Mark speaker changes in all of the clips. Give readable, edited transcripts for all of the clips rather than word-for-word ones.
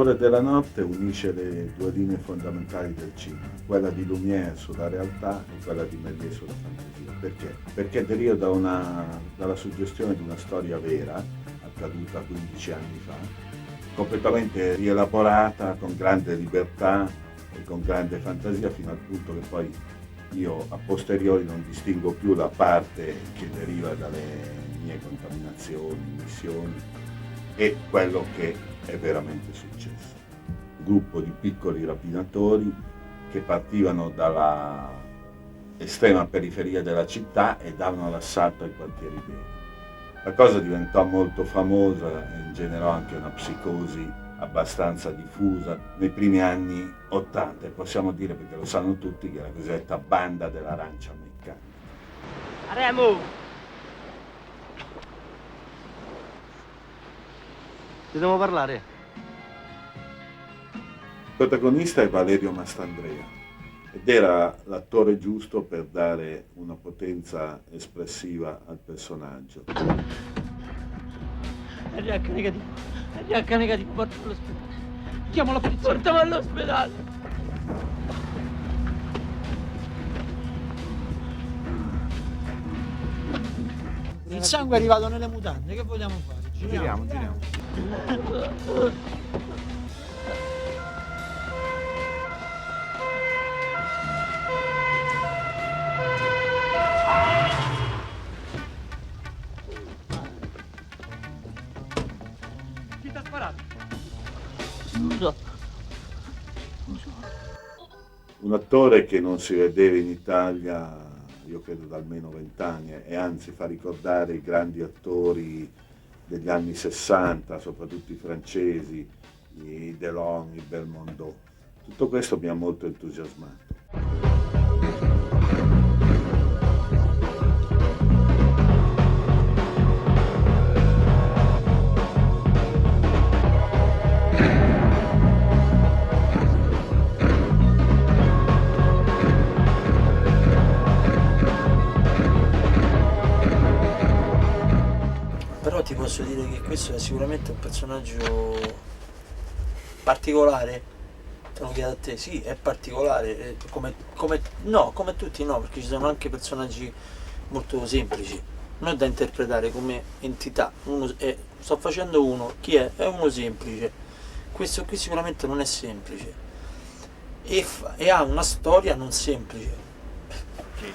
Speaker 1: L'orrore della notte unisce le due linee fondamentali del cinema, quella di Lumière sulla realtà e quella di Méliès sulla fantasia. Perché? Perché deriva dalla suggestione di una storia vera, accaduta 15 anni fa, completamente rielaborata, con grande libertà e con grande fantasia, fino al punto che poi io a posteriori non distingo più la parte che deriva dalle mie contaminazioni, missioni, e quello che è veramente successo. Un gruppo di piccoli rapinatori che partivano dalla estrema periferia della città e davano l'assalto ai quartieri veri. La cosa diventò molto famosa e ingenerò anche una psicosi abbastanza diffusa nei primi anni '80, e possiamo dire, perché lo sanno tutti, che è la cosiddetta banda dell'arancia meccanica.
Speaker 2: Remo! Ti devo parlare.
Speaker 1: Il protagonista è Valerio Mastandrea ed era l'attore giusto per dare una potenza espressiva al personaggio.
Speaker 2: RH negativo. RH negativo, portami all'ospedale. Chiamo la polizia. Portami all'ospedale.
Speaker 3: Il sangue è arrivato nelle mutande, che vogliamo fare? Giriamo.
Speaker 2: Chi ti ha sparato?
Speaker 1: Un attore che non si vedeva in Italia, io credo da almeno 20 anni, e anzi fa ricordare i grandi attori degli anni 60, soprattutto i francesi, i Delon, i Belmondo. Tutto questo mi ha molto entusiasmato.
Speaker 3: Però ti posso dire che questo è sicuramente un personaggio particolare. Te lo chiedo a te, sì, è particolare, come tutti no, perché ci sono anche personaggi molto semplici. Non è da interpretare come entità. Sto facendo uno, chi è? È uno semplice. Questo qui sicuramente non è semplice. E ha una storia non semplice.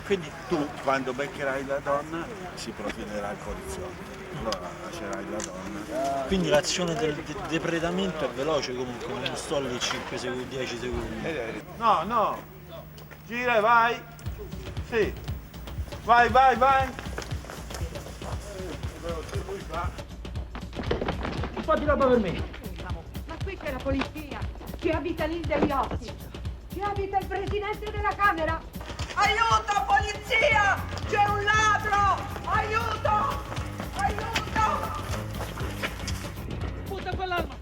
Speaker 4: Quindi tu, quando beccherai la donna, si profilerà il poliziotto. Allora lascerai la donna.
Speaker 3: Quindi l'azione del depredamento è veloce comunque, non sto lì 5 secondi, 10 secondi.
Speaker 4: No, gira e vai. Sì. Vai.
Speaker 2: Un po' di roba per me.
Speaker 5: Ma qui c'è la polizia, ci abita l'Indeliotti, ci abita il presidente della Camera. Aiuto, polizia! C'è un ladro! Aiuto!
Speaker 2: Butta quell'arma!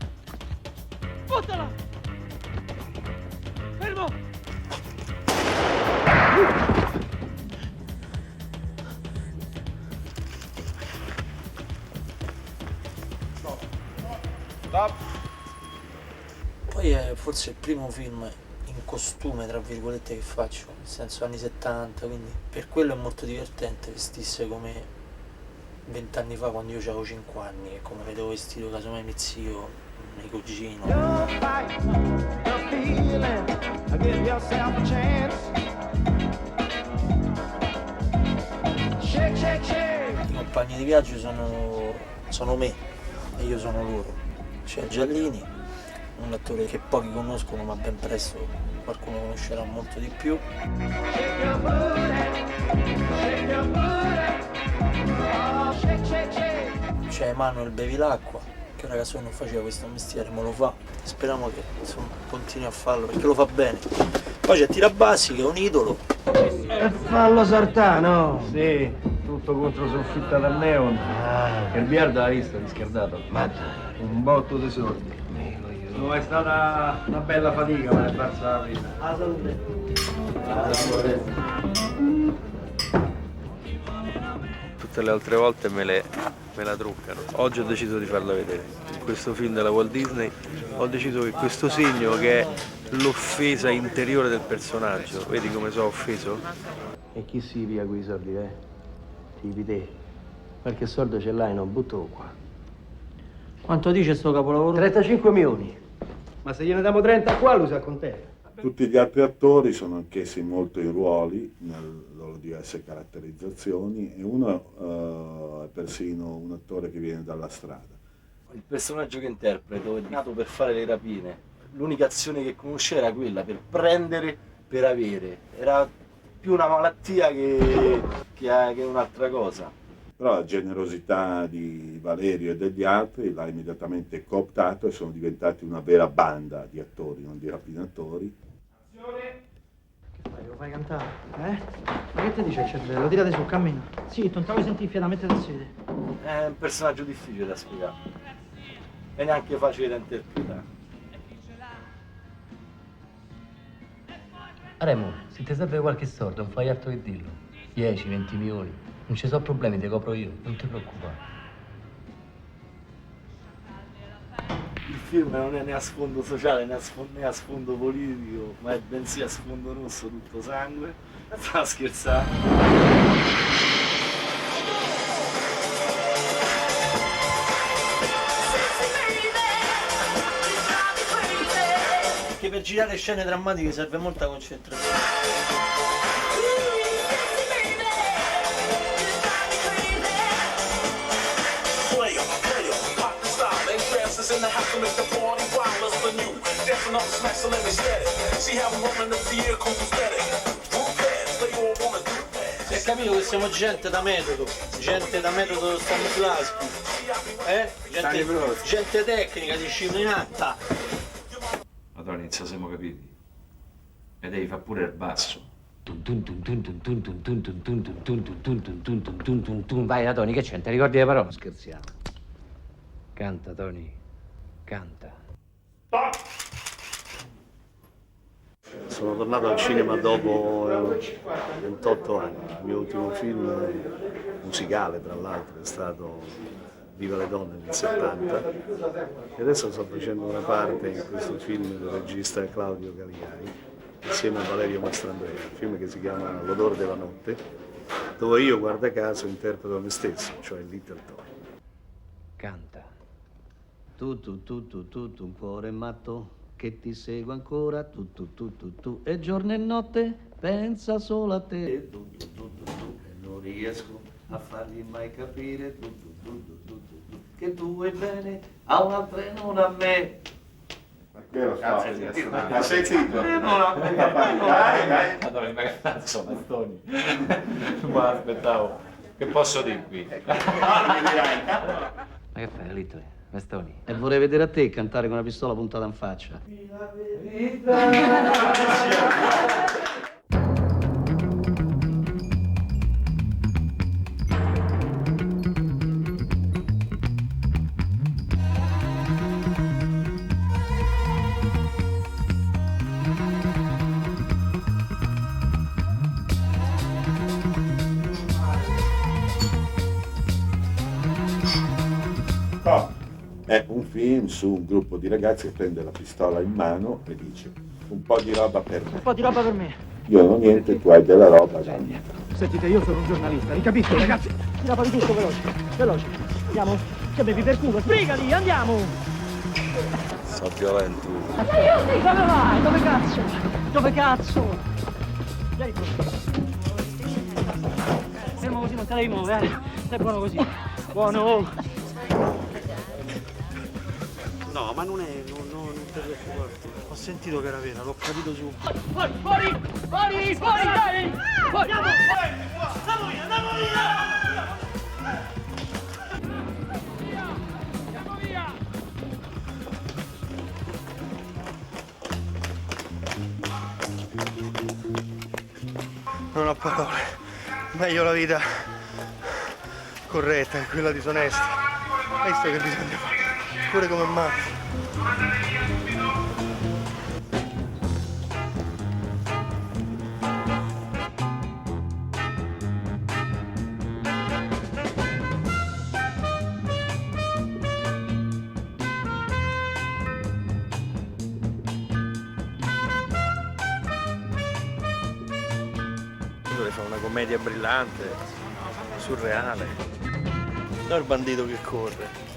Speaker 2: Buttala! Fermo!
Speaker 4: Stop.
Speaker 3: Poi è forse il primo film in costume, tra virgolette, che faccio, nel senso anni 70, quindi per quello è molto divertente vestisse come 20 anni fa, quando io avevo 5 anni, e come vedevo vestito casomai mio zio, mio cugino. I compagni di viaggio sono me e io sono loro. C'è Giallini, un attore che pochi conoscono, ma ben presto qualcuno conoscerà molto di più. C'è Emanuele Bevilacqua, che è un ragazzo che non faceva questo mestiere, ma lo fa. Speriamo che insomma continui a farlo, perché lo fa bene. Poi c'è Tirabassi, che è un idolo.
Speaker 6: E fallo Sartano! Sì, tutto contro soffitta dal neon. Che il biliardo l'ha visto, riscaldato. Ma un botto di soldi. No, è stata una bella fatica, ma è persa la vita.
Speaker 3: A salute.
Speaker 4: Tutte
Speaker 6: tutte le altre volte me la truccano. Oggi ho deciso di farla vedere. In questo film della Walt Disney ho deciso che questo segno, che è l'offesa interiore del personaggio, vedi come sono offeso? E chi si via quei soldi, Tipi te. Qualche soldo ce l'hai, non butto qua.
Speaker 2: Quanto dice sto capolavoro?
Speaker 6: 35 milioni. Ma se gliene diamo 30 qua, lui si accontenta.
Speaker 1: Tutti gli altri attori sono anch'essi molto in ruoli, nelle loro diverse caratterizzazioni, e uno è persino un attore che viene dalla strada.
Speaker 6: Il personaggio che interpreto è nato per fare le rapine. L'unica azione che conosceva era quella, per prendere, per avere. Era più una malattia che un'altra cosa.
Speaker 1: Però la generosità di Valerio e degli altri l'ha immediatamente cooptato e sono diventati una vera banda di attori, non di rapinatori.
Speaker 2: Che fai, lo fai cantare? Ma che ti dice il cervello? Tirate su, cammina. Sì, non te vuoi sentire fiera, mettete a sedere.
Speaker 6: È un personaggio difficile da spiegare. E neanche facile da interpretare.
Speaker 7: Remo, se ti serve qualche soldo, non fai altro che dirlo. 10, 20 milioni. Non ci sono problemi, ti copro io, non ti preoccupare.
Speaker 6: Il film non è né a sfondo sociale né a sfondo politico, ma è bensì a sfondo rosso, tutto sangue. Sta scherzando.
Speaker 3: Perché per girare scene drammatiche serve molta concentrazione.
Speaker 8: In the house to make the party wild for new. Dancing up, smash, so let me set it. See how I'm rolling up the air, cool static. Group dance, they all wanna do that.
Speaker 3: Si è capito che siamo gente da metodo Stanislavski, gente tecnica, disciplinata.
Speaker 9: Allora inizia, siamo capiti. E devi fare pure il basso.
Speaker 7: Vai, Tony, che c'è? Non ti ricordi le parole? Scherziamo. Canta, Tony. Canta.
Speaker 6: Sono tornato al cinema dopo 28 anni. Il mio ultimo film musicale, tra l'altro, è stato Viva le donne nel 70. E adesso sto facendo una parte in questo film del regista Claudio Caligari, insieme a Valerio Mastrandrea, un film che si chiama L'odore della notte, dove io, guarda caso, interpreto me stesso, cioè Little Tony.
Speaker 7: Canta. Tu, un cuore matto che ti segue ancora, tu, e giorno e notte pensa solo a te. E non riesco a fargli mai capire, che tu vuoi bene a un'altra e non a me.
Speaker 1: Ma sei zitto?
Speaker 7: Non a me.
Speaker 9: Madonna, insomma, Tony. Ma aspettavo. Che posso dire qui?
Speaker 7: Ma che fai, Little? Mestoni. E vorrei vedere a te cantare con una pistola puntata in faccia.
Speaker 1: È un film su un gruppo di ragazzi che prende la pistola in mano e dice: un po' di roba per me.
Speaker 2: Un po' di roba per me.
Speaker 1: Io non ho niente, tu hai della roba. Dai.
Speaker 2: Sentite, io sono un giornalista, vi capisco, ragazzi? Tira fuori tutto, veloce. Andiamo? Che bevi per culo? Sbrigati, andiamo!
Speaker 6: Sono violento.
Speaker 2: Dove vai? Dove cazzo? Vieni qua. Fermo così, non te devi muovere, Stai buono così. Buono!
Speaker 3: No, ma non ti preoccupare. Ho sentito che era vera, l'ho capito subito.
Speaker 2: Fuori, dai! Fuori!
Speaker 8: Andiamo via!
Speaker 6: Non ho parole. Meglio la vita corretta che quella disonesta. Questo che bisogna fare. Pure come mafia. so, una commedia brillante, surreale. No, il bandito che corre.